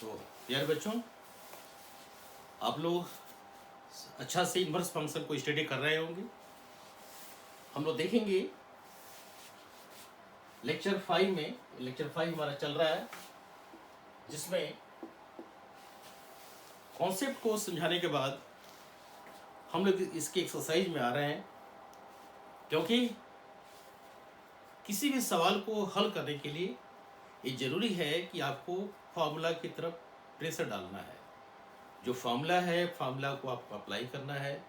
तो यार बच्चों, आप लोग अच्छा से इन्वर्स फंक्शन को स्टडी कर रहे होंगे। हम लोग देखेंगे लेक्चर 5 में, लेक्चर 5 हमारा चल रहा है, जिसमें कॉन्सेप्ट को समझाने के बाद हम लोग इसके एक्सरसाइज में आ रहे हैं, क्योंकि किसी भी सवाल को हल करने के लिए ये ज़रूरी है कि आपको फार्मूला की तरफ प्रेशर डालना है। जो फार्मूला है, फार्मूला को आपको अप्लाई करना है।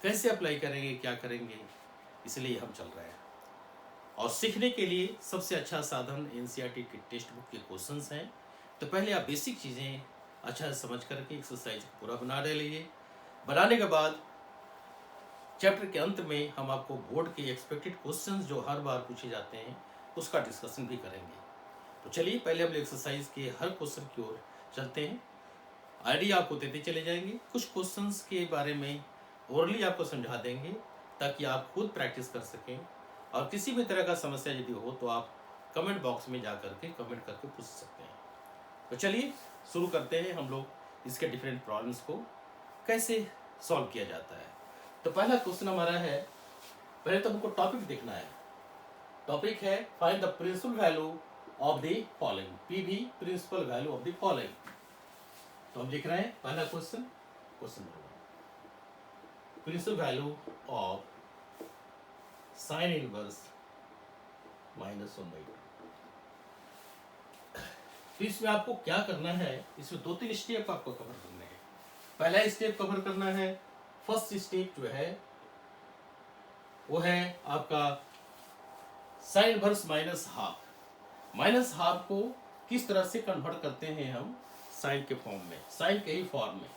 कैसे अप्लाई करेंगे, क्या करेंगे, इसलिए हम चल रहे हैं। और सीखने के लिए सबसे अच्छा साधन एनसीईआरटी की टेक्स्ट बुक के क्वेश्चंस हैं। तो पहले आप बेसिक चीज़ें अच्छा से समझ करके एक्सरसाइज पूरा बना लीजिए। बनाने के बाद चैप्टर के अंत में हम आपको बोर्ड के एक्सपेक्टेड क्वेश्चंस जो हर बार पूछे जाते हैं उसका डिस्कशन भी करेंगे। तो चलिए पहले हम एक्सरसाइज के हर क्वेश्चन की ओर चलते हैं। आइडिया आपको देते चले जाएंगे। कुछ क्वेश्चंस के बारे में ओरली आपको समझा देंगे ताकि आप खुद प्रैक्टिस कर सकें। और किसी भी तरह का समस्या यदि हो तो आप कमेंट बॉक्स में जा करके कमेंट करके पूछ सकते हैं। तो चलिए शुरू करते हैं हम लोग इसके डिफरेंट प्रॉब्लम्स को कैसे सॉल्व किया जाता है। तो पहला क्वेश्चन हमारा है, पहले तो हमको टॉपिक देखना है। टॉपिक है find the principal value of the following, PV principal value of the following. तो हम लिख रहे हैं पहला question, question number 1, principal value of sine inverse -1/2। तो इसमें आपको क्या करना है, इसमें 2-3 स्टेप आपको कवर करने हैं। पहला स्टेप कवर करना है, फर्स्ट स्टेप जो है वो है आपका साइन इनवर्स -हाफ को किस तरह से कन्वर्ट करते हैं हम साइन के फॉर्म में, साइन के ही फॉर्म में।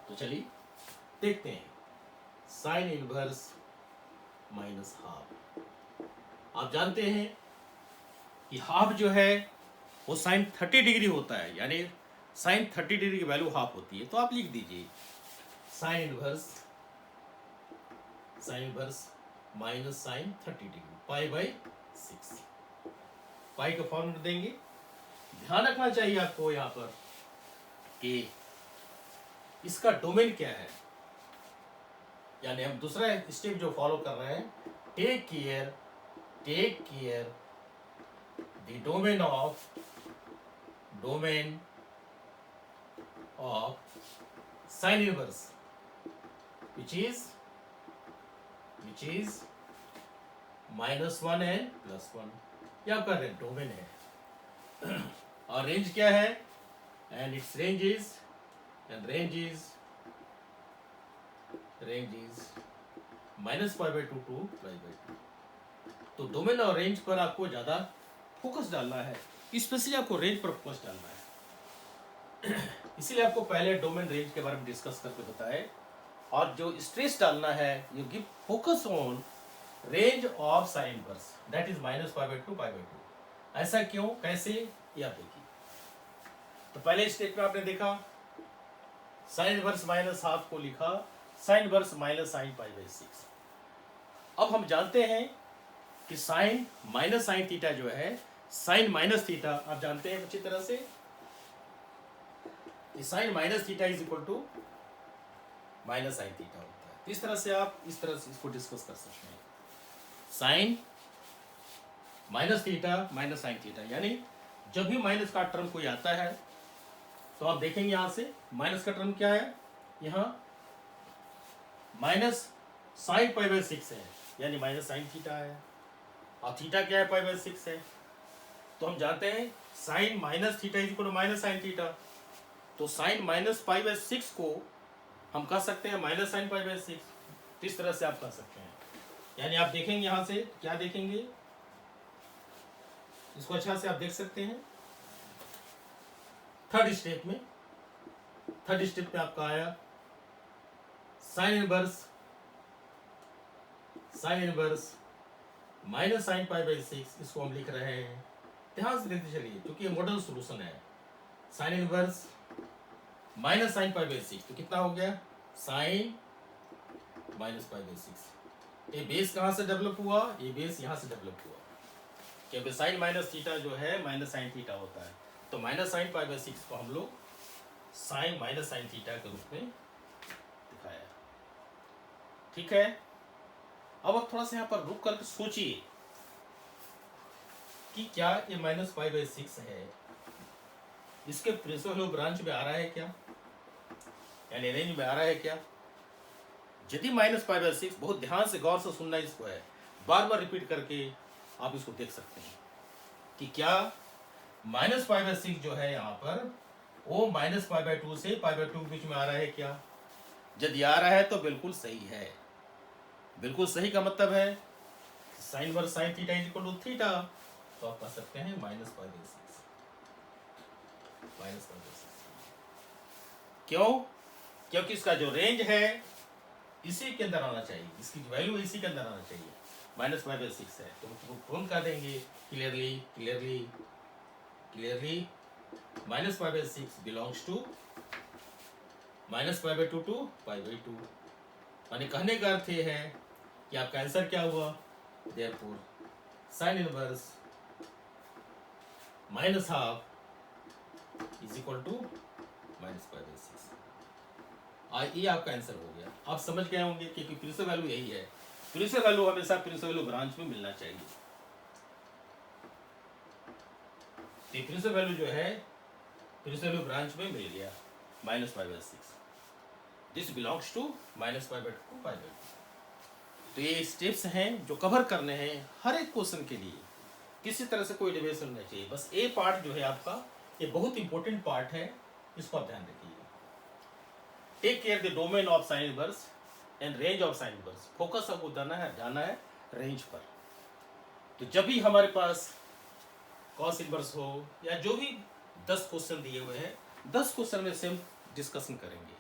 तो चलिए देखते हैं। साइन इनवर्स -हाफ, आप जानते हैं कि हाफ जो है वो साइन 30 डिग्री होता है, यानी साइन 30 डिग्री की वैल्यू हाफ होती है। तो आप लिख दीजिए sine inverse minus sine 30 degree π/6। Pi का फॉर्मूला देंगे। ध्यान रखना चाहिए आपको यहाँ पर कि इसका डोमेन क्या है, यानी हम दूसरा स्टेप जो फॉलो कर रहे हैं, take care the domain of sine inverse which is -1 and +1। ये आपका डोमेन है। और रेंज क्या है, and its range is -π/2 to π/2। तो डोमेन और रेंज पर आपको ज़्यादा फोकस डालना है, स्पेशली आपको रेंज पर फोकस डालना है। इसीलिए आपको पहले डोमेन रेंज के बारे में डिस्कस करके बताए। और जो स्ट्रेस डालना है, you give focus on range of sine inverse, that is -π/2 π/2। ऐसा क्यों, कैसे, ये आप देखिए। तो पहले स्टेप में आपने देखा साइन इनवर्स -हाफ को लिखा साइन इनवर्स -sin π/6। अब हम जानते हैं कि साइन -sin थीटा जो है, साइन माइनस थीटा आप जानते हैं अच्छी तरह से कि sine -θ is equal to -sin theta होता है। तो इस तरह से आप इस तरह से इसको डिस्कस कर सकते हैं। साइन -θ -sin थीटा, यानी जब भी माइनस का टर्म कोई आता है तो आप देखेंगे यहां से माइनस का टर्म क्या है, यहाँ -sin π/6 है, यानी -sin थीटा है। और थीटा क्या है, π/6 है। तो हम जानते हैं sine -θ is equal to -sin theta. तो साइन -π/6 को हम कह सकते हैं -sin π/6। तो इस तरह से आप कह सकते हैं। यानी आप देखेंगे यहां से क्या देखेंगे, इसको अच्छा से आप देख सकते हैं। थर्ड स्टेप में आपका आया साइन इनवर्स -sin π/6, इसको हम लिख रहे हैं। ध्यान से देखते चलिए, क्योंकि ये मॉडल सॉल्यूशन है। साइन इनवर्स -sin π/6 तो कितना हो गया, साइन -π/6। ये बेस कहाँ से डेवलप हुआ, ये बेस यहाँ से डेवलप हुआ, क्योंकि साइन -θ जो है -sin θ होता है। तो -sin π/6 को हम लोग साइन माइनस साइन थीटा के रूप में दिखाया। ठीक है, अब आप थोड़ा सा यहाँ पर रुक करके सोचिए कि क्या ये -π/6 है, इसके प्रिंसिपल ब्रांच में आ रहा है क्या, यानी रेंज में आ रहा है क्या? यदि -π/6, बहुत ध्यान से गौर से सुनना इसको है, बार बार रिपीट करके आप इसको देख सकते हैं कि क्या -π/6 जो है यहाँ पर वो -π/2 से π/2 के बीच में आ रहा है क्या? यदि आ रहा है तो बिल्कुल सही है। बिल्कुल सही का मतलब है sine inverse sine theta is equal to theta, तो आप कह सकते हैं -π/6। क्यों? क्योंकि इसका जो रेंज है इसी के अंदर आना चाहिए, इसकी वैल्यू इसी के अंदर आना चाहिए। -π/6 है तो प्रूव कर देंगे क्लियरली -π/6 बिलोंग्स टू -π/2 टू π/2। माने कहने का अर्थ ये है कि आपका आंसर क्या हुआ, therefore sine inverse -½ is equal to -π/6। ये आपका आंसर हो गया। आप समझ गए होंगे कि प्रिंसिपल वैल्यू यही है। प्रिंसिपल वैल्यू हमेशा प्रिंसिपल वैल्यू ब्रांच में मिलना चाहिए। प्रिंसिपल वैल्यू जो है प्रिंसिपल वैल्यू ब्रांच में मिल गया -π/6। This belongs to -π/2 π/2। तो ये स्टेप्स हैं जो कवर करने हैं हर एक क्वेश्चन के लिए, किसी तरह से कोई डिविएशन नहीं चाहिए। बस ए पार्ट जो है आपका, ये बहुत इंपॉर्टेंट पार्ट है, इसको आप ध्यान रखिए। Take care the domain of sine inverse and range of sine inverse. Focus आपको जाना है रेंज पर। तो जब भी हमारे पास कॉस इनवर्स हो या जो भी 10 क्वेश्चन दिए हुए हैं, 10 क्वेश्चन में सेम डिस्कशन करेंगे,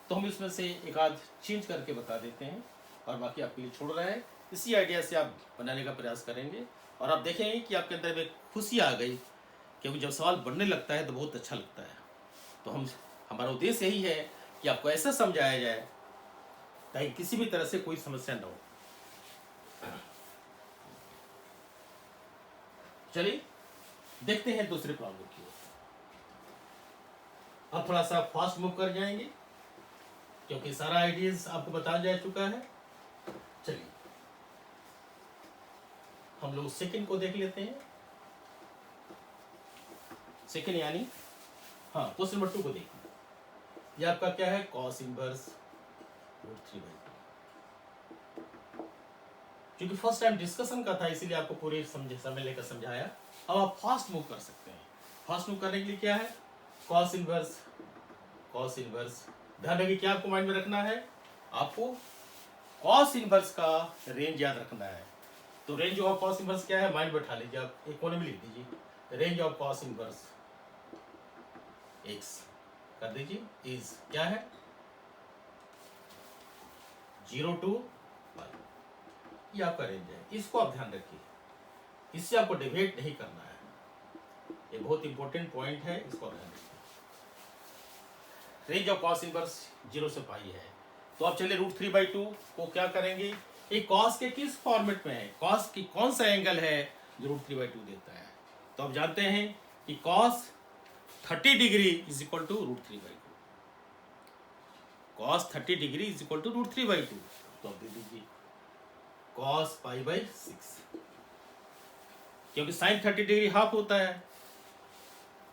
तो हम इसमें से एक आध चेंज करके बता देते हैं और बाकी आपके लिए छोड़ रहे हैं। इसी आइडिया से आप बनाने का प्रयास करेंगे और आप देखेंगे कि आपके अंदर में खुशी आ गई, क्योंकि जब सवाल बढ़ने लगता है तो बहुत अच्छा लगता है। तो हमारा उद्देश्य यही है कि आपको ऐसा समझाया जाए ताकि किसी भी तरह से कोई समस्या न हो। चलिए देखते हैं दूसरे प्रॉब्लम की ओर। अब थोड़ा सा फास्ट मूव कर जाएंगे क्योंकि सारा आइडियाज आपको बताया जा चुका है। चलिए हम लोग सेकंड को देख लेते हैं। सेकंड यानी क्वेश्चन नंबर 2 को देखिए। ये आपका क्या है, कॉस इनवर्स √3/2। क्योंकि फर्स्ट टाइम डिस्कशन का था इसीलिए आपको पूरे समय लेकर समझाया। अब आप फास्ट मूव कर सकते हैं। फास्ट मूव करने के लिए क्या है, कॉस इनवर्स। ध्यान रखिए क्या आपको माइंड में रखना है, आपको कॉस इनवर्स का रेंज याद रखना है। तो रेंज ऑफ कॉस इनवर्स क्या है, माइंड बैठा लीजिए, आप एक कोने में लिख दीजिए। Range of cos inverse x कर दीजिए इज क्या है 0 to π। ये आपका रेंज है, इसको आप ध्यान रखिए, इससे आपको डिवाइड नहीं करना है। ये बहुत इंपॉर्टेंट पॉइंट है, इसको ध्यान रखिए। रेंज ऑफ कॉस इनवर्स 0 से π है। तो आप चलिए √3/2 को क्या करेंगे, एक कॉस के किस फॉर्मेट में है, कॉस की कौन सा एंगल है जो √3/2 देता है। तो आप जानते हैं कि cos 30 degree is equal to √3/2। Cos 30 degree is equal to √3/2। तो आप दे दीजिए कॉस π/6, क्योंकि साइन 30 डिग्री हाफ होता है,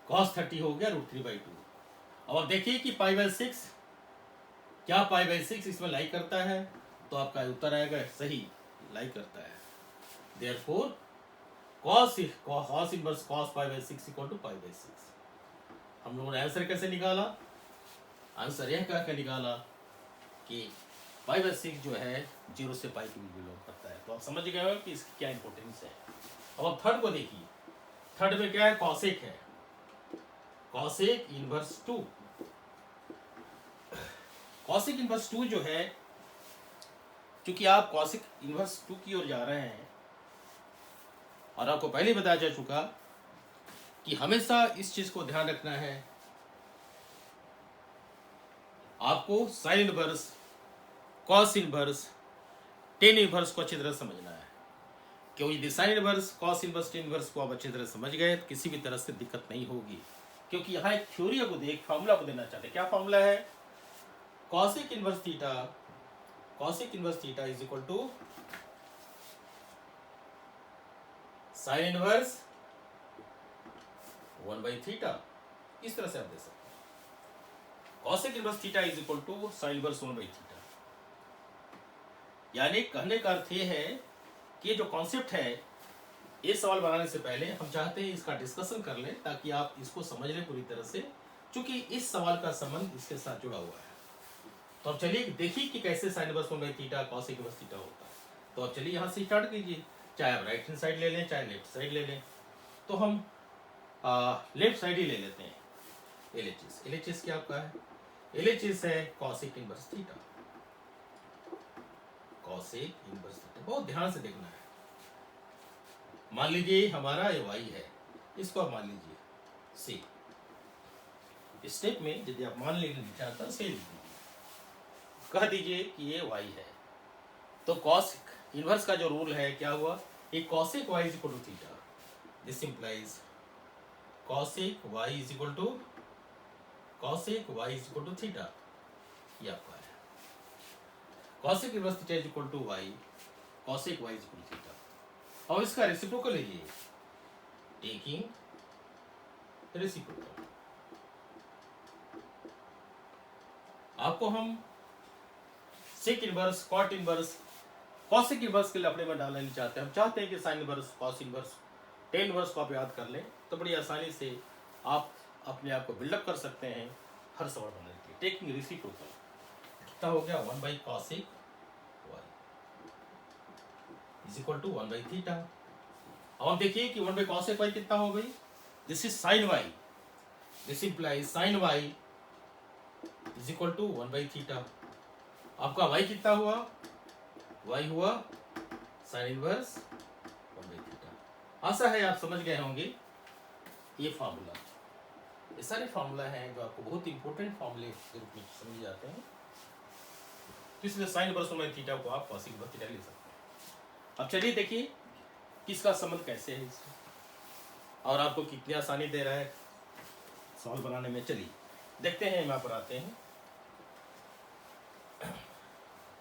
कॉस 30 हो गया √3/2। अब आप देखिए कि π/6 क्या π/6 इसमें लाई करता है, तो आपका उत्तर आएगा सही, लाई करता है। Therefore cos inverse cos π/6 equal to π/6। हम लोगों ने आंसर कैसे निकाला, आंसर यह कह कर निकाला कि π/6 जो है 0 से π के बीच बिलोंग करता है। तो आप समझ गए हो कि इसकी क्या इंपॉर्टेंस है। अब आप थर्ड को देखिए। थर्ड में क्या है, कॉसेक है, कॉसेक इनवर्स 2। कॉसेक इनवर्स 2 जो है, क्योंकि आप कॉसेक इनवर्स 2 की ओर जा रहे हैं और आपको पहले बताया जा चुका कि हमेशा इस चीज को ध्यान रखना है, आपको sine inverse, cos inverse, tan inverse को अच्छी तरह समझना है। क्योंकि यदि sine inverse, cos inverse, tan inverse को आप अच्छी तरह समझ गए तो किसी भी तरह से दिक्कत नहीं होगी। क्योंकि यहाँ एक थ्योरी को देख फॉर्मूला को देना चाहते हैं। क्या फॉर्मूला है? Cosec inverse theta is equal to sine inverse 1/थीटा। इस तरह से आप दे सकते हैं। Cosec inverse theta is equal to sine inverse 1/थीटा। यानी कहने का अर्थ ये है कि जो कॉन्सेप्ट है, ये सवाल बनाने से पहले हम चाहते हैं इसका डिस्कशन कर लें ताकि आप इसको समझ लें पूरी तरह से, क्योंकि इस सवाल का संबंध इसके साथ जुड़ा हुआ है। तो अब चलिए देखिए कि कैसे साइन इनवर्स 1/थीटा कॉसेक इनवर्स थीटा होता है। तो अब चलिए यहाँ से स्टार्ट कीजिए, चाहे आप राइट हैंड साइड ले लें चाहे लेफ्ट साइड ले लें। तो हम लेफ्ट साइड ही ले लेते हैं। LHS क्या आपका है? LHS है cosec inverse theta. Cosec inverse theta बहुत ध्यान से देखना है। मान लीजिए हमारा ये y है, इसको आप मान लीजिए C। स्टेप में यदि आप मान लेना चाहता है से कह दीजिए कि ये y है। तो कॉसेक इनवर्स का जो रूल है क्या हुआ? ये cosec y is equal to theta. This implies cosec y is equal to theta. ये आपका है cosec inverse theta is equal to y, cosec y is equal to theta. और इसका रेसिप्रोकल लीजिए, टेकिंग रेसिप्रोकल। आपको हम sec inverse, cot inverse, cosec inverse के लफड़े में डालना नहीं चाहते। हम चाहते हैं कि sine inverse, cos inverse, tan inverse को आप याद कर लें तो बड़ी आसानी से आप अपने आप को बिल्डअप कर सकते हैं हर सवाल बनाने के लिए। टेकिंग रेसिप्रोकल कितना हो गया? 1/कॉसेक y इज इक्वल टू 1/थीटा। अब आप देखिए कि 1/कॉसेक y कितना हो गई? This is sine y, this implies sine y is equal to 1/थीटा। आपका y कितना हुआ? y हुआ साइन इनवर्स 1/थीटा। आशा है आप समझ गए होंगे ये फार्मूला। ये सारे फार्मूला हैं जो आपको बहुत इंपॉर्टेंट फार्मूले के रूप में समझे जाते हैं। इसलिए साइन इनवर्स 1/थीटा को आप कॉसेक इनवर्स थीटा ले सकते हैं। अब चलिए देखिए किसका संबंध कैसे है इसमें और आपको कितनी आसानी दे रहा है सवाल बनाने में। चलिए देखते हैं, यहाँ पर आते हैं।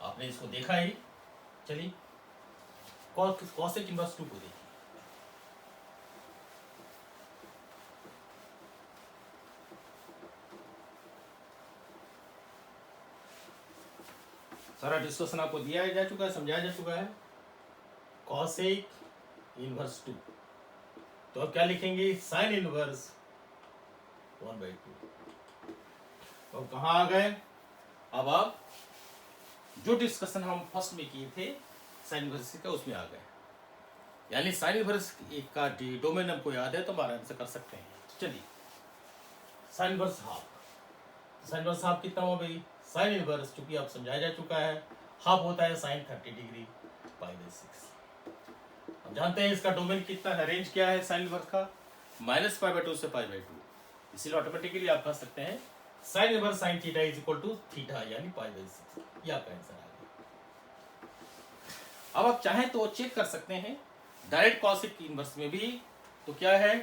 आपने इसको देखा ही, चलिए कॉसेक इनवर्स 2 को देखिए। सारा डिस्कशन आपको दिया जा चुका है, समझाया जा चुका है। कॉसेक इनवर्स 2, तो अब क्या लिखेंगे? Sign inverse 1/2। तो कहाँ आ गए? अब आप जो डिस्कशन हम फर्स्ट में किए थे साइन इनवर्स का, उसमें आ गए। यानी साइन इनवर्स का डोमेन हमको याद है तो हम आराम से कर सकते हैं। चलिए sine inverse half, sine inverse half कितना हो गई? साइन इनवर्स चूंकि आप समझाया जा चुका है, हाफ होता है साइन 30 डिग्री π/6। अब जानते हैं इसका डोमेन कितना है, रेंज क्या है साइन इनवर्स का? -π/2 से π/2। इसीलिए ऑटोमेटिकली आप कह सकते हैं sine inverse sine theta is equal to theta यानी π/6। ये आपका आंसर आ गया। अब आप चाहें तो चेक कर सकते हैं डायरेक्ट कॉसेक इनवर्स में भी। तो क्या है?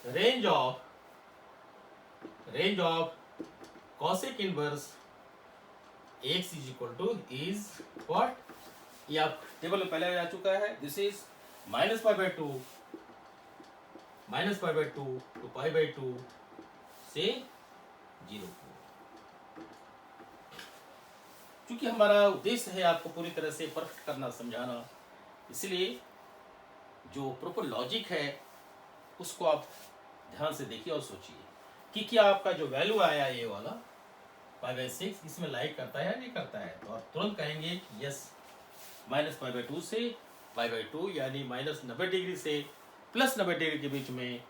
Range of cosec inverse x is equal two is what? ये आप टेबल में पहले आ चुका है। दिस इज -π/2 टू π/2 से 0। क्योंकि हमारा उद्देश्य है आपको पूरी तरह से परफेक्ट करना, समझाना, इसलिए जो प्रॉपर लॉजिक है उसको आप ध्यान से देखिए और सोचिए कि क्या आपका जो वैल्यू आया ये वाला π/6 इसमें लाइक करता है या नहीं करता है। तो आप तुरंत कहेंगे कि यस, -π/2 से π/2 यानी -90 डिग्री से +90 डिग्री के बीच में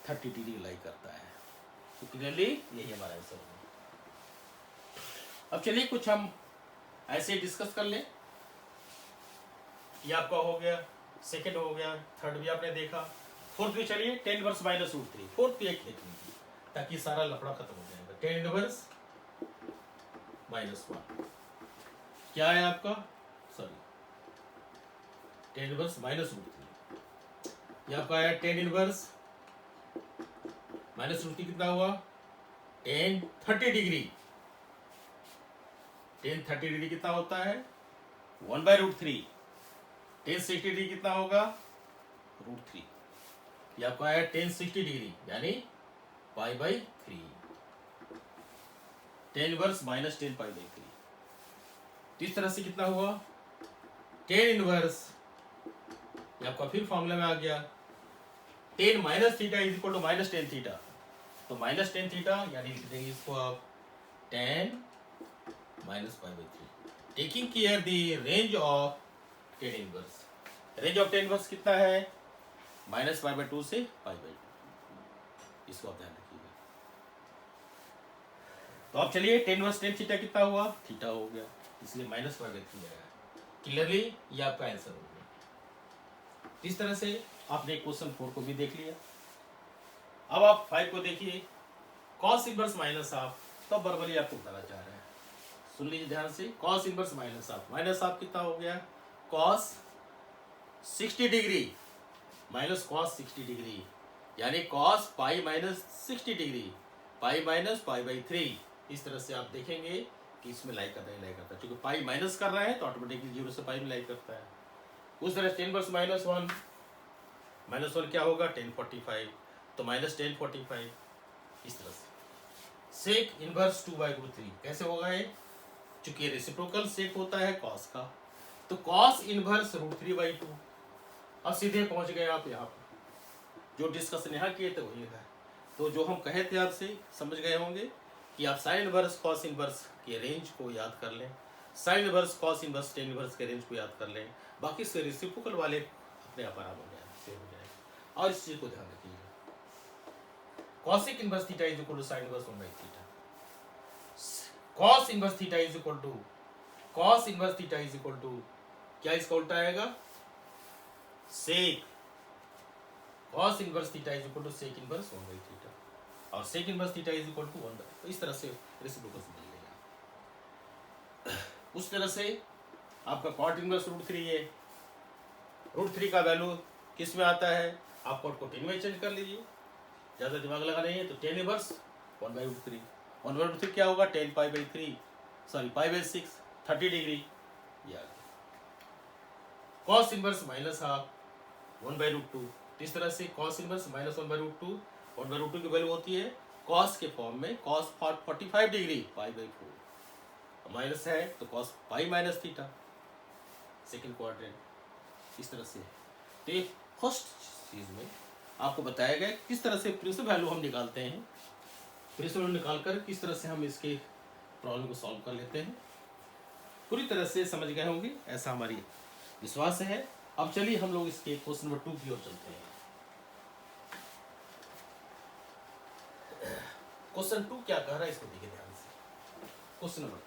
30 डिग्री लाइक करता है। तो क्लियरली यही हमारा आंसर होगा। अब चलिए कुछ हम ऐसे डिस्कस कर लें। ये आपका हो गया, सेकंड हो गया, थर्ड भी आपने देखा, फोर्थ भी चलिए tan इनवर्स -√3। फोर्थ भी एक देख लीजिए ताकि सारा लफड़ा खत्म हो जाएगा। tan इनवर्स -1 क्या है आपका? Sorry, tan inverse -√3। ये आपका है tan इनवर्स -√3 कितना हुआ, tan 30 डिग्री। tan 30 डिग्री कितना होता है, 1/√3। tan 60 डिग्री कितना होगा, √3। ये आपका है tan 60 डिग्री यानी π/3। tan inverse minus tan π/3। तो इस तरह से कितना हुआ, tan इनवर्स, ये आपका फिर फॉर्मूला में आ गया, tan - theta is equal to -tan theta. तो -tan थीटा यानी लिख देंगे इसको आप tan -π/3, taking care the range of tan inverse. Range of tan inverse कितना है, -π/2 से π/2। इसको आप ध्यान रखिएगा। तो अब चलिए tan इनवर्स tan थीटा कितना हुआ, थीटा हो गया, इसलिए -π/3 आया। क्लियरली ये आपका आंसर हो गया। इस तरह से आपने क्वेश्चन 4 को भी देख लिया। अब आप 5 को देखिए, cos इनवर्स माइनस हाफ, तो बराबरी आपको बताना चाह रहे हैं, सुन लीजिए ध्यान से। cos इनवर्स माइनस हाफ कितना हो गया, cos 60 degree minus cos 60 degree यानी cos पाई -60 डिग्री, पाई -π/3। इस तरह से आप देखेंगे कि इसमें लाई करता है, क्योंकि पाई माइनस कर रहा है तो ऑटोमेटिकली 0 से पाई में लाई करता है। उस तरह tan इनवर्स -1 क्या होगा, tan 45, तो -tan 45। इस तरह से sec इनवर्स 2/√3 कैसे होगा ये, चूंकि रेसिप्रोकल सेक होता है cos का, तो cos इनवर्स √3/2। अब सीधे पहुंच गए आप यहाँ पर, जो डिस्कशन यहाँ किए थे वही है। तो जो हम कहे थे आपसे समझ गए होंगे कि आप साइन इनवर्स cos इनवर्स के रेंज को याद कर लें, sine inverse cos inverse tan inverse के रेंज को याद कर लें, बाकी से रेसिप्रोकल वाले अपने आप आराम हो जाए, सेव हो जाएगा। और इस चीज को ध्यान रखिएगा, cosec inverse theta is equal to sin inverse 1/थीटा, cos inverse theta is equal to cos inverse theta is equal to क्या, इसका उल्टा आएगा sec cos inverse theta is equal to sec inverse 1/थीटा, और sec inverse theta is equal to 1। तो इस तरह से रेसिप्रोकल से मिल गया। उस तरह से आपका cot इनवर्स √3 है, √3 का वैल्यू किस में आता है, आप cot को tan में चेंज कर लीजिए, ज़्यादा दिमाग लगा नहीं है। तो tan इनवर्स 1/√3, 1/√3 क्या होगा, tan π/3 सॉरी π/6 30 डिग्री। याद cos इनवर्स -हाफ 1/√2। इस तरह से cos इनवर्स -1/√2, 1/√2 की वैल्यू होती है cos के फॉर्म में, cos 45 डिग्री π/4, माइनस है तो cos pi minus theta, second quadrant. इस तरह से तो फर्स्ट चीज में आपको बताया गया किस तरह से प्रिंसिपल वैल्यू हम निकालते हैं, प्रिंसिपल वैल्यू निकालकर किस तरह से हम इसके प्रॉब्लम को सॉल्व कर लेते हैं। पूरी तरह से समझ गए होंगे ऐसा हमारी विश्वास है। अब चलिए हम लोग इसके क्वेश्चन नंबर 2 की ओर चलते हैं। क्वेश्चन 2 क्या कह रहा है इसको देखिए ध्यान से। Question number 2,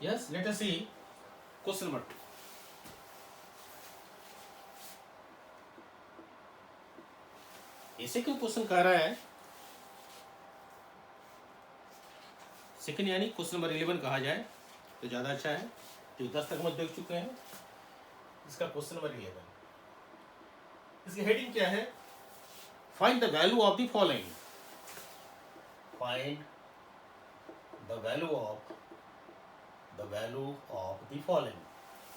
yes let us see question number 2। ऐसे क्यों क्वेश्चन कह रहा है, सेकंड यानी क्वेश्चन नंबर 11 कहा जाए तो ज़्यादा अच्छा है, तो 10 तक हम देख चुके हैं। इसका क्वेश्चन नंबर 11, इसकी हेडिंग क्या है, find the value of the following, find the value of the following.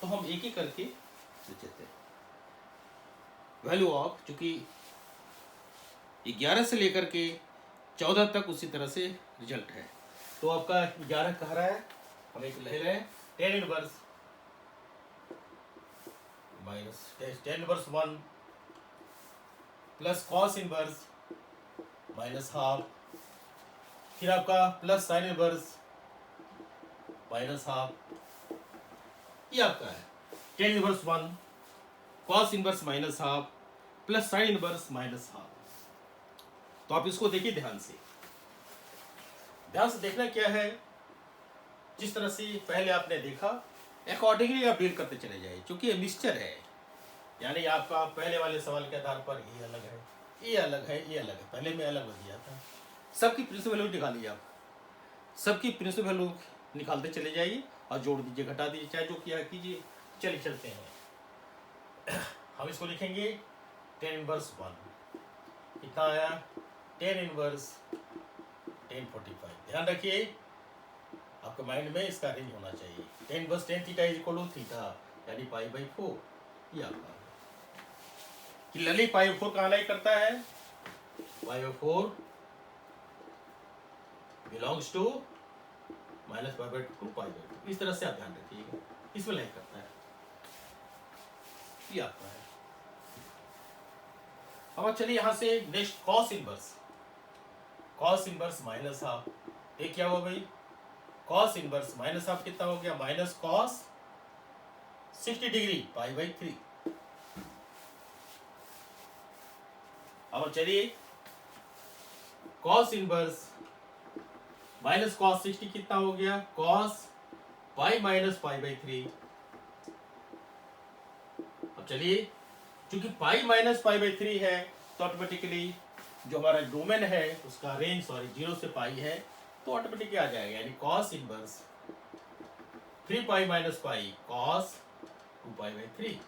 तो हम एक एक करके लेते हैं। वैल्यू ऑफ, चूंकि 11 से लेकर के 14 तक उसी तरह से रिजल्ट है, तो आपका 11 कह रहा है, हम एक ले रहे हैं tan inverse minus tan inverse 1 plus cos inverse minus half, फिर आपका plus sin inverse minus half, ये आपका है tan inverse 1 cos inverse minus half plus sin inverse minus half. तो आप इसको देखिए ध्यान से देखना क्या है, जिस तरह से पहले आपने देखा अकॉर्डिंगली आप डील करते चले जाइए, क्योंकि ये मिक्सचर है, यानी आपका पहले वाले सवाल के आधार पर ये अलग है, ये अलग है, ये अलग है, पहले में अलग हो दिया था। सबकी प्रिंसिपल वैल्यू निकालिए आप, सबकी प्रिंसिपल वैल्यू निकालते चले जाइए और जोड़ दीजिए, घटा दीजिए, चाहे जो किया कीजिए। चलिए चलते हैं। हम इसको लिखेंगे 10 इनवर्स 1, कितना आया 10 इनवर्स 1045। ध्यान रखिए आपके माइंड में इसका रेंज होना चाहिए। 10 inverse 10 theta is equal to theta यानी π/4। ये आपका क्लियरली π/4 कहाँ लाई करता है, π/4 बिलोंग्स टू -π/2 टू π/2। इस तरह से आप ध्यान रखिएगा, इसमें लाई करता है, ये आपका है। अब चलिए यहां से next cos inverse, cos inverse minus half. ये क्या हुआ भाई, कॉस इनवर्स माइनस हाफ कितना हो गया, माइनस कॉस 60 डिग्री π/3। अब चलिए कॉस इनवर्स माइनस कॉस 60 कितना हो गया, कॉस पाई माइनस π/3। अब चलिए चूंकि पाई माइनस π/3 है तो ऑटोमेटिकली जो हमारा डोमेन है उसका रेंज 0 से पाई है, तो ऑटोमेटिकली आ जाएगा, यानी cos inverse 3π minus pi cos 2π/3,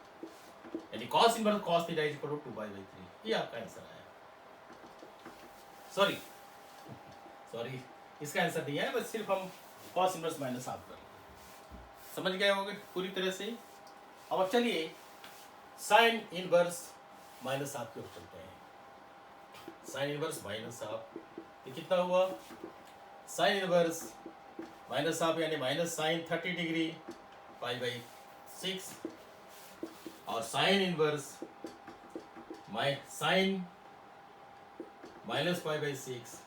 यानी cos inverse cos theta is equal to 2π/3। ये आपका आंसर आया। सॉरी इसका आंसर नहीं है, बस सिर्फ हम कॉस इनवर्स माइनस हाफ कर, समझ गए होंगे पूरी तरह से। अब चलिए साइन इनवर्स माइनस हाफ की ओर चलते हैं। साइन इनवर्स माइनस हाफ ये कितना हुआ, साइन इनवर्स माइनस हाफ यानी माइनस साइन 30 डिग्री π/6 और साइन इनवर्स साइन माइनस π/6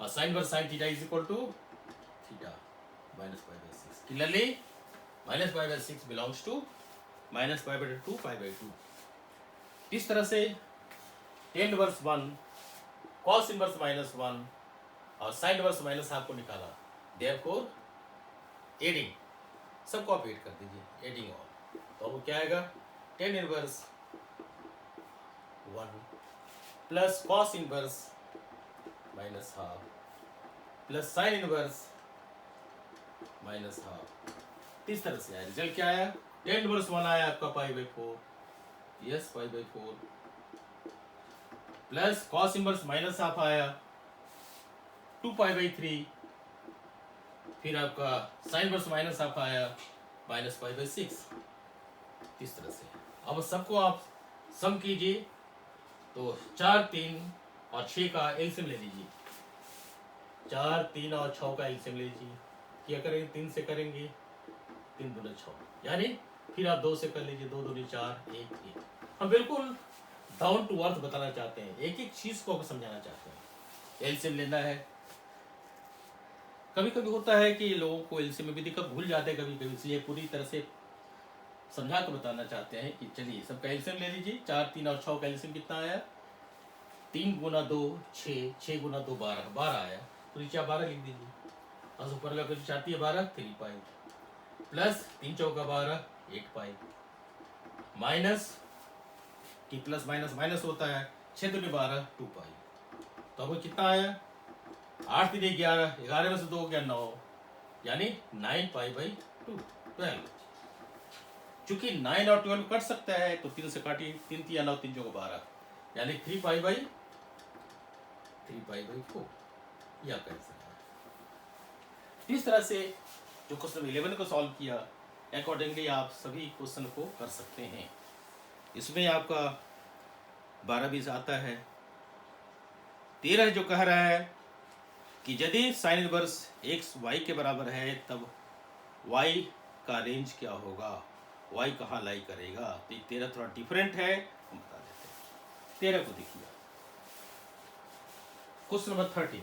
और sine inverse sine theta is equal to theta minus π/6। Clearly minus π/6 belongs to minus π/2 π/2। इस तरह से टेन इनवर्स 1 कॉस इनवर्स -1 और साइन इनवर्स माइनस हाफ को निकाला, therefore adding सबको आप एड कर दीजिए, एडिंग ऑल, तो वो क्या आएगा 10 inverse 1 plus cos inverse minus half plus sign inverse minus half. इस तरह से आया, रिजल्ट क्या आया 10 इनवर्स 1 आया आपका π/4, yes π/4 plus cos inverse minus half आया 2π/3, फिर आपका साइन इनवर्स माइनस हाफ आया -π/6। इस तरह से अब सबको आप सम कीजिए, तो 4, 3 और 6 का एलसीएम ले लीजिए, 4, 3 और 6 का एलसीएम ले लीजिए। क्या करेंगे 3 से करेंगे, 3 दूनी 6, यानी फिर आप 2 से कर लीजिए, 2 दूनी 4, 1 1। हम बिल्कुल डाउन टू अर्थ बताना चाहते हैं, एक एक चीज को समझाना चाहते हैं। एलसीएम लेना है, कभी कभी होता है कि लोगों को एलसीएम में भी दिक्कत, भूल जाते हैं कभी कभी, इसलिए पूरी तरह से समझा कर बताना चाहते हैं कि चलिए सबका एलसीएम ले लीजिए। 4, 3 और 6 का एलसीएम कितना आया, 3 गुना 2 6, 6 गुना 2 12, 12 आया, तो नीचे 12 लिख दीजिए और ऊपर लगा चाहती है 12 3π प्लस 3 चौका 12 8π माइनस कि प्लस माइनस माइनस होता है, 6 दूनी 12 2π, तो अब कितना आया 8 3 11, 11 में से 2 गया 9, यानी 9π/2 12। चूंकि 9 और 12 कट सकता है तो 3 से काटिए, 3 3 9 3 चौका 12, यानी 3π/4। यह आपका आंसर है। इस तरह से जो क्वेश्चन 11 को सॉल्व किया, अकॉर्डिंगली आप सभी क्वेश्चन को कर सकते हैं। इसमें आपका 12 20 आता है। 13 जो कह रहा है कि यदि साइन इनवर्स x y के बराबर है तब y का रेंज क्या होगा, y कहाँ लाई करेगा। तो 13 थोड़ा डिफरेंट है, हम बता देते हैं। 13 को देखिए, क्वेश्चन नंबर 13,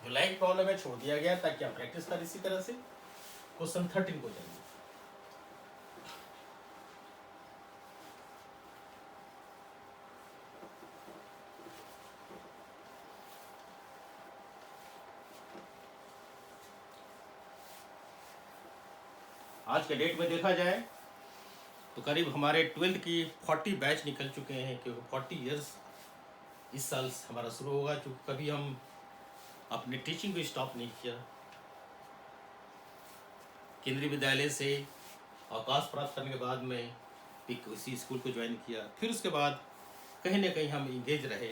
जो लाइक प्रॉब्लम है छोड़ दिया गया ताकि आप प्रैक्टिस करें। इसी तरह से क्वेश्चन 13 को जाइए। आज के डेट में देखा जाए तो करीब हमारे 12th की 40 बैच निकल चुके हैं, क्योंकि 40 ईयर्स इस साल हमारा शुरू होगा। क्योंकि कभी हम अपने टीचिंग को स्टॉप नहीं किया। केंद्रीय विद्यालय से अवकाश प्राप्त करने के बाद में भी उसी स्कूल को ज्वाइन किया, फिर उसके बाद कहीं ना कहीं हम इंगेज रहे।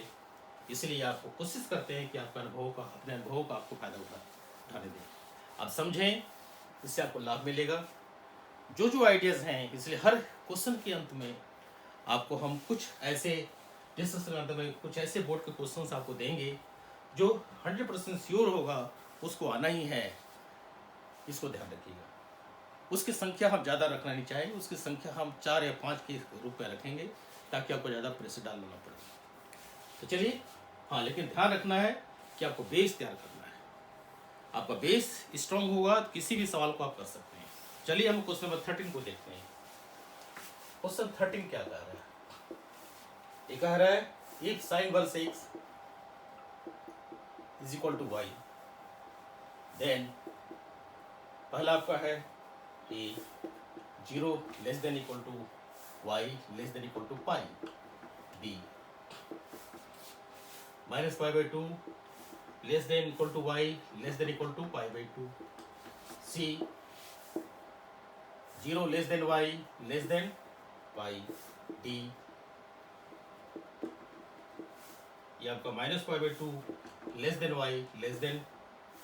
इसलिए आपको कोशिश करते हैं कि आपका अपने अनुभवों का आपको फायदा उठाने दें, आप समझें, इससे आपको लाभ मिलेगा। जो आइडियाज़ हैं, इसलिए हर क्वेश्चन के अंत में आपको हम कुछ ऐसे डिस्कशन के अंत में कुछ ऐसे बोर्ड के क्वेश्चंस आपको देंगे जो 100% श्योर होगा उसको आना ही है। इसको ध्यान रखिएगा। उसकी संख्या हम ज़्यादा रखना नहीं चाहेंगे, उसकी संख्या हम 4 या 5 के रूप में रखेंगे ताकि आपको ज़्यादा प्रेशर डालना ना पड़े। तो चलिए, हाँ, लेकिन ध्यान रखना है कि आपको बेस तैयार करना है। आपका बेस स्ट्रांग होगा तो किसी भी सवाल को आप कर सकते हैं। चलिए हम क्वेश्चन नंबर 13 को देखते हैं। क्वेश्चन 13 क्या कह रहा है? ये कह रहा है if sine inverse x is equal to y, then पहला आपका है कि 0 less than equal to y less than equal to pi, b minus pi by 2 less than equal to y less than equal to pi by 2, c 0 less than y less than pi, d ये आपका minus pi by 2 less than y less than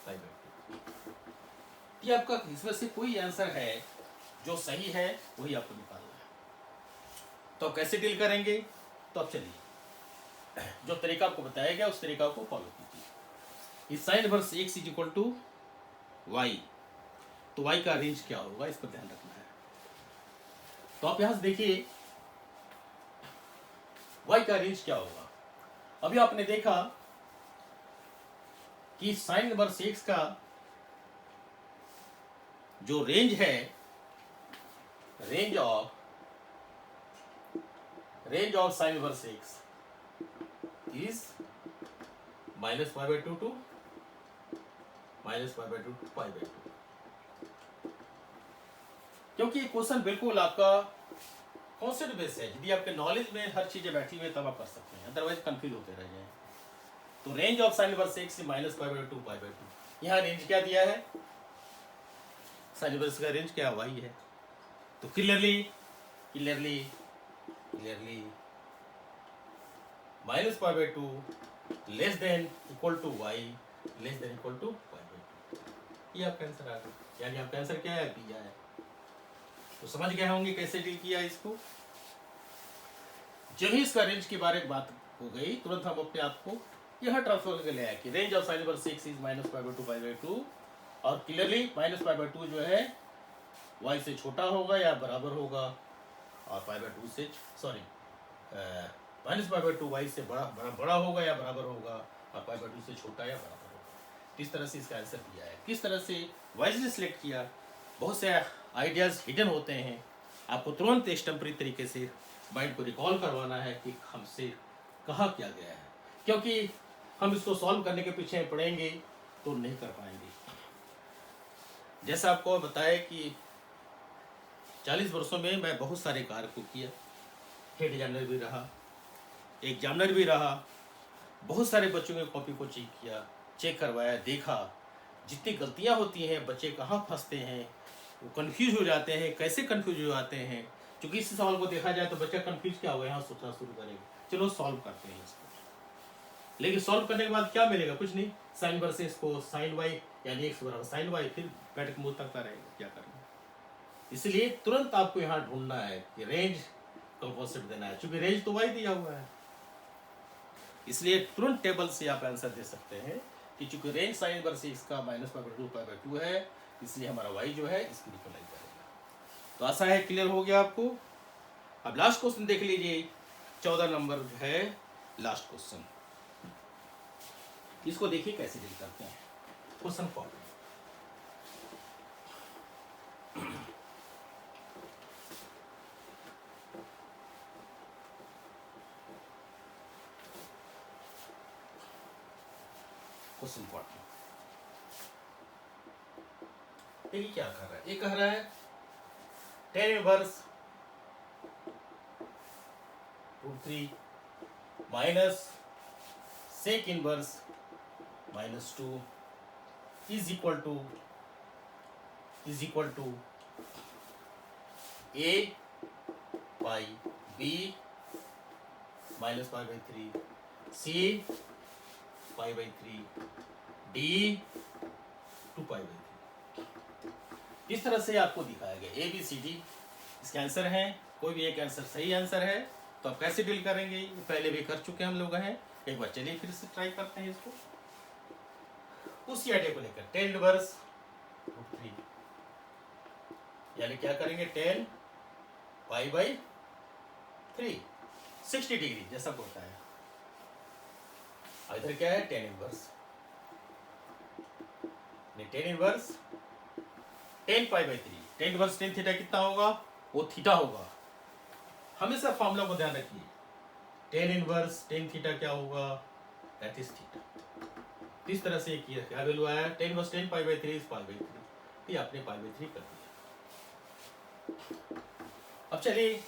pi by 2। ये आपका इसमें से कोई answer है जो सही है वही आपको निकालना है। तो कैसे डील करेंगे? तो अब चलिए, जो तरीका आपको बताया गया उस तरीका को फॉलो कीजिए। इस sine inverse x is equal to Y, तो y का रेंज क्या होगा, इस पर ध्यान रखना है। तो आप यहां से देखिए y का रेंज क्या होगा। अभी आपने देखा कि साइन वर्स x का जो रेंज है, range of sine inverse x is minus pi by 2 to minus pi by 2 to pi by 2। क्योंकि ये क्वेश्चन बिल्कुल आपका कॉन्सेप्ट बेस है। यदि आपके नॉलेज में हर चीजें बैठी हुई है तब आप कर सकते हैं, अदरवाइज कंफ्यूज होते रह जाए। तो range of sine inverse x minus pi by 2 pi by 2, यहाँ रेंज क्या दिया है? साइन वर्स का रेंज क्या y है। तो clearly minus pi by 2 less than equal to y less than equal to pi by 2, ये आपका आंसर आ गया। यानी आपका आंसर क्या है? बी है। तो समझ गए होंगे कैसे डील किया इसको। जब ही इसका रेंज के बारे में बात हो गई, तुरंत हम अपने आप को यह ट्रांसफर करके ले आए कि range of sine inverse x is minus pi by 2 pi by 2, और क्लियरली माइनस पाई बाई 2 जो है y से छोटा होगा या बराबर होगा, और पाई बाई 2 से माइनस पाई बाई 2 y से बड़ा होगा या बराबर होगा, और पाई बाई 2 से छोटा या बराबर होगा। इस तरह से इसका आंसर दिया है। किस तरह से वाइजली सिलेक्ट किया? बहुत से आइडियाज हिडन होते हैं, आपको तुरंत एक्सटेम्परी तरीके से माइंड को रिकॉल करवाना है कि हमसे कहा क्या गया है। क्योंकि हम इसको सॉल्व करने के पीछे पड़ेंगे तो नहीं कर पाएंगे। जैसा आपको बताया कि 40 वर्षों में मैं बहुत सारे कार्य को किया, हेड एग्जामिनर भी रहा, एग्जामिनर भी रहा, बहुत सारे बच्चों के कॉपी को चेक करवाया, देखा जितनी गलतियां होती हैं, बच्चे कहाँ फंसते हैं, वो कंफ्यूज हो जाते हैं, कैसे कंफ्यूज हो जाते हैं। क्योंकि इस सवाल को देखा जाए तो बच्चा कंफ्यूज क्या हुआ, यहाँ सोचना शुरू करेगा, चलो सॉल्व करते हैं इसको। लेकिन सॉल्व करने के बाद क्या मिलेगा? कुछ नहीं। साइन वर्सेस को साइन वाई यानी एक्स बराबर साइन वाई, फिर बैठ के मुंह तकता रहेगा, क्या करना। इसलिए तुरंत आपको यहाँ ढूंढना है कि रेंज कंपोजिट देना है, क्योंकि रेंज तो वाई दिया हुआ है। इसलिए तुरंत टेबल से आप आंसर दे सकते हैं कि चूंकि रेंज साइन वर्सेस का minus pi by 2 pi by 2 है, इसलिए हमारा वाई जो है इसकी रिप्लाई करेगा। तो आशा है क्लियर हो गया आपको। अब लास्ट क्वेश्चन देख लीजिए, 14 नंबर है लास्ट क्वेश्चन। इसको देखिए कैसे डील करते हैं। क्वेश्चन फॉर्म क्वेश्चन फॉर्म देखिए क्या कर रहा है। ये कह रहा है tan inverse √3 minus sec inverse -2 is equal to a pi b -π/3 c π/3 d 2π/3। इस तरह से आपको दिखाया गया A B C D इसके आंसर हैं। कोई भी एक आंसर सही आंसर है तो आप कैसे डील करेंगे, ये पहले भी कर चुके हम लोग हैं। एक बार चलिए फिर से ट्राई करते हैं इसको उसी आइडिया को लेकर। टेन इनवर्स √3 यानी क्या करेंगे 10 π/3 60 डिग्री जैसा बोलता है। इधर क्या है 10 इनवर्स 10 π/3 10 इनवर्स 10 थीटा कितना होगा, वो थीटा होगा। हमेशा फॉर्मूला को ध्यान रखिए 10 इनवर्स 10 थीटा क्या होगा, दैट इज थीटा। इस तरह से क्या वैल्यू आया 10 इनवर्स 10 π/3 इज π/3, ये आपने π/3 कर दिया। अब चलिए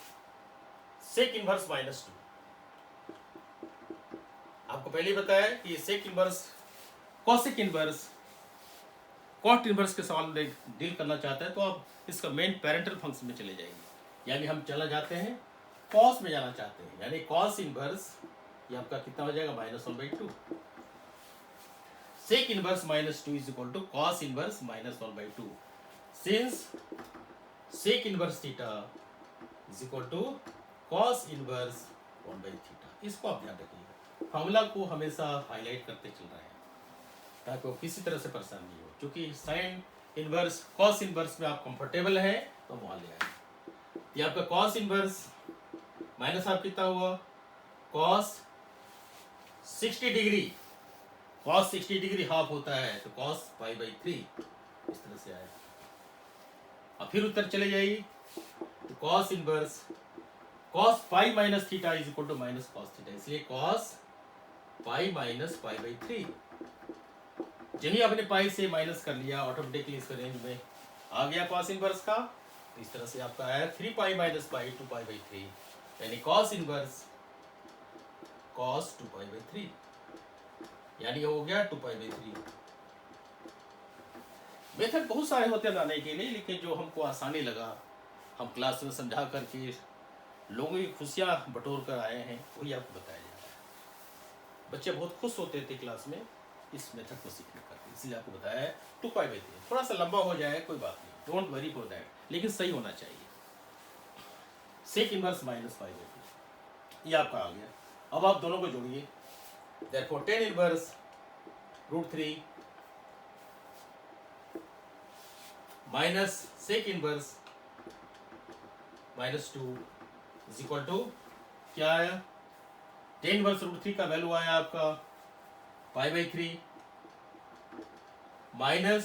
सेक इनवर्स -2। आपको पहले ही बताया कि sec inverse cosec inverse cot inverse के सवाल में डील करना चाहता है तो आप इसका मेन पेरेंटल फंक्शन में चले जाएंगे। यानी हम चला जाते हैं कॉस में जाना चाहते हैं, यानी कॉस इनवर्स ये आपका कितना हो जाएगा -1/2। Sec inverse -2 is equal to cos inverse -1/2 since sec inverse theta is equal to cos inverse 1/थीटा। इसको आप ध्यान रखिएगा, फॉर्मूला को हमेशा हाईलाइट करते चल रहे हैं ताकि वो किसी तरह से परेशान नहीं हो। क्योंकि साइन इनवर्स कॉस इनवर्स में आप कंफर्टेबल है तो वहां ले आए। ये आपका कॉस इनवर्स माइनस आप कितना हुआ cos 60 degree, cos 60 degree half होता है तो कॉस π/3 इस तरह से आया। अब फिर उत्तर चले जाइए तो cos inverse cos π - theta is equal to minus cos theta, इसलिए कॉस π - π/3। जब आपने पाई से माइनस कर लिया ऑटोमेटिकली इस रेंज में आ गया कॉस इनवर्स का। इस तरह से आपका आया 3π - π 2π/3 यानी कॉस इनवर्स कॉस 2π/3 यानी हो गया 2π/3। मेथड बहुत सारे होते हैं बनाने के लिए, लेकिन जो हमको आसानी लगा हम क्लास में समझा करके लोगों की खुशियाँ बटोर कर आए हैं वही आपको बताया जा रहा है। बच्चे बहुत खुश होते थे क्लास में इस मेथड को सीखने का, इसलिए आपको बताया है 2π/3। थोड़ा सा लंबा हो जाए कोई बात नहीं, डोंट वरी फॉर दैट, लेकिन सही होना चाहिए। सेक इनवर्स -π/3 ये आपका आ गया। अब आप दोनों को जोड़िए, therefore 10 inverse √3 minus sec inverse -2 is equal to क्या आया 10 इनवर्स √3 का वैल्यू आया आपका π/3 माइनस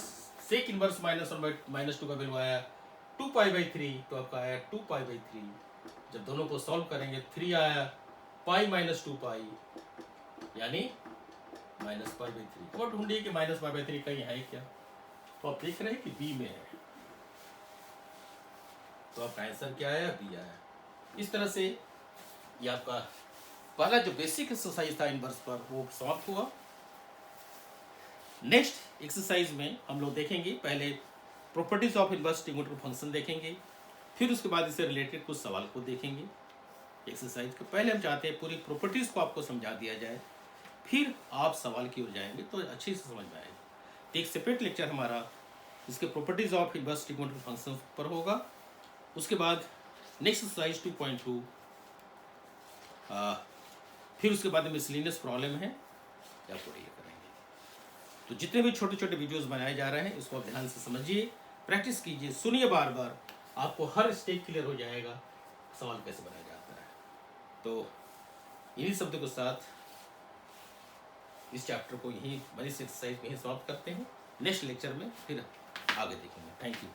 सेक इनवर्स -2 का वैल्यू आया 2π/3 तो आपका आया 2π/3। जब दोनों को सॉल्व करेंगे 3 आया π - 2π यानी -π/3। और ढूंढिए कि -π/3 कहीं है क्या, तो आप देख रहे हैं कि बी में है, तो आपका आंसर क्या आया बी आया। इस तरह से ये आपका पहला जो बेसिक एक्सरसाइज था इनवर्स पर वो समाप्त हुआ। नेक्स्ट एक्सरसाइज में हम लोग देखेंगे पहले properties of inverse trigonometric function देखेंगे, फिर उसके बाद इससे रिलेटेड कुछ सवाल को देखेंगे। एक्सरसाइज के पहले हम चाहते हैं पूरी प्रॉपर्टीज को आपको समझा दिया जाए, फिर आप सवाल की ओर जाएंगे तो अच्छे से समझ में आएगा। तो एक सेपरेट लेक्चर हमारा इसके properties of inverse trigonometric function पर होगा। उसके बाद नेक्स्ट एक्सरसाइज 2.2 फिर उसके बाद मिसलेनियस प्रॉब्लम है आपको ये करेंगे। तो जितने भी छोटे छोटे वीडियोस बनाए जा रहे हैं इसको आप ध्यान से समझिए, प्रैक्टिस कीजिए, सुनिए बार बार, आपको हर स्टेप क्लियर हो जाएगा सवाल कैसे बनाया जाता है। तो इन्हीं शब्दों के साथ इस चैप्टर को यहीं इस एक्सरसाइज में ही समाप्त करते हैं। नेक्स्ट लेक्चर में फिर आगे देखेंगे। Thank you.